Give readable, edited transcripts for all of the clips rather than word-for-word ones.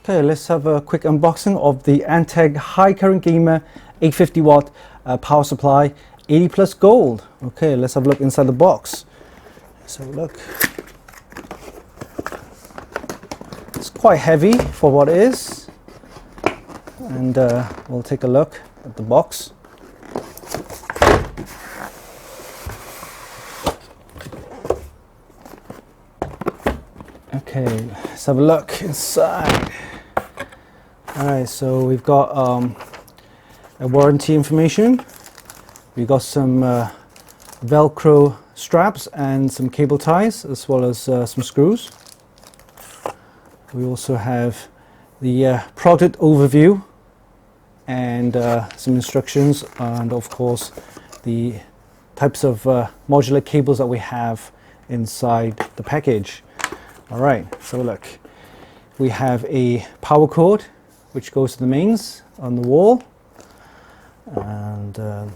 Okay, let's have a quick unboxing of the Antec High Current Gamer 850 watt power supply, 80 plus gold. Okay, let's have a look inside the box. Let's have a look. It's quite heavy for what it is, and we'll take a look at the box. Okay, let's have a look inside. Alright, so we've got a warranty information. We've got some Velcro straps and some cable ties, as well as some screws. We also have the product overview and some instructions, and of course the types of modular cables that we have inside the package. Alright, so look, we have a power cord which goes to the mains on the wall, and I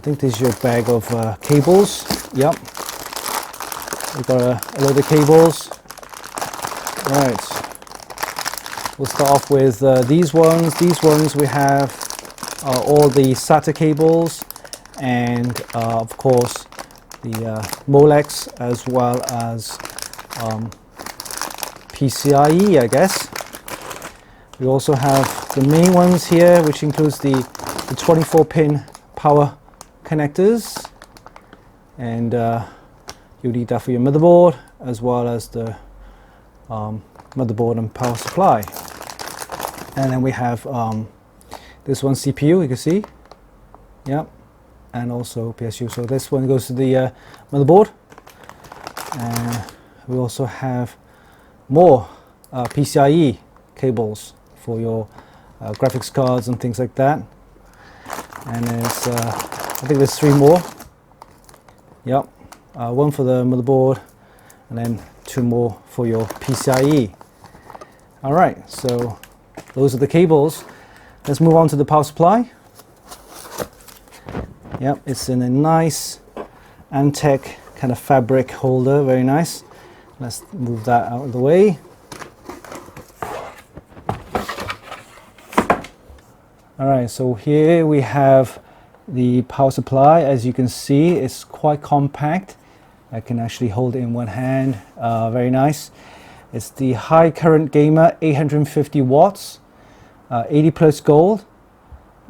think this is your bag of cables. Yep, we've got a load of cables. Right, we'll start off with these ones. These ones we have all the SATA cables, and of course the Molex, as well as PCIe, I guess. We also have the main ones here, which includes the 24-pin power connectors, and you'll need that for your motherboard, as well as the motherboard and power supply. And then we have this one CPU, you can see, yep, and also PSU. So this one goes to the motherboard, and we also have more PCIe cables for your graphics cards and things like that. And there's I think there's 3 more. Yep, one for the motherboard, and then 2 more for your PCIe. All right, so those are the cables. Let's move on to the power supply. Yep, it's in a nice Antec kind of fabric holder, very nice. Let's move that out of the way. Alright, so here we have the power supply. As you can see, it's quite compact. I can actually hold it in one hand. Very nice. It's the High Current Gamer 850 watts, 80 plus gold.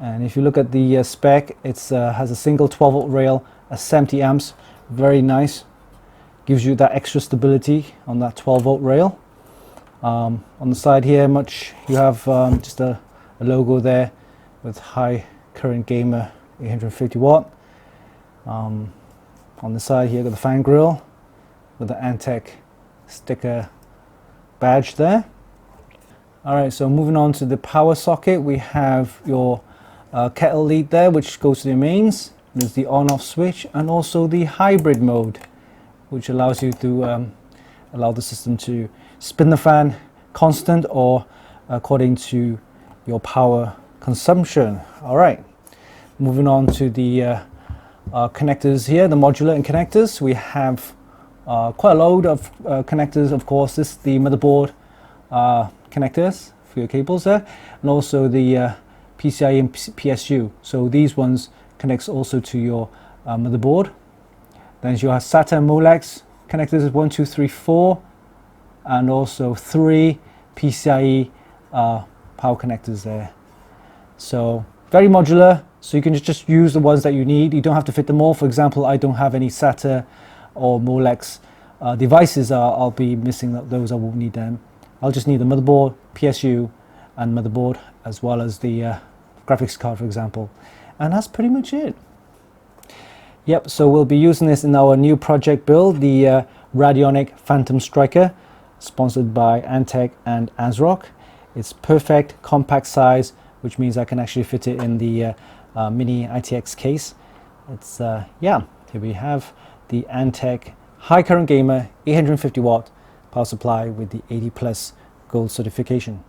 And if you look at the spec, it has a single 12 volt rail, 70 amps. Very nice. Gives you that extra stability on that 12 volt rail. On the side here, you have just a logo there with High Current Gamer 850 watt. On the side here, got the fan grill with the Antec sticker badge there. Alright, so moving on to the power socket, we have your kettle lead there, which goes to the mains. There's the on-off switch, and also the hybrid mode, which allows you to allow the system to spin the fan constant or according to your power consumption. All right, moving on to the connectors here, the modular and connectors. We have quite a load of connectors. Of course, this is the motherboard connectors for your cables there, and also the PCIe and PSU. So these ones connects also to your motherboard. Then you have SATA and Molex connectors, 1, 2, 3, 4, and also 3 PCIe power connectors there. So very modular, so you can just use the ones that you need. You don't have to fit them all. For example, I don't have any SATA or Molex devices. I'll be missing those. I won't need them. I'll just need the motherboard, PSU, and motherboard, as well as the graphics card, for example. And that's pretty much it. Yep, so we'll be using this in our new project build, the Radionic Phantom Striker, sponsored by Antec and ASRock. It's perfect compact size, which means I can actually fit it in the mini ATX case. It's yeah, here we have the Antec High Current Gamer 850 watt power supply with the 80 plus gold certification.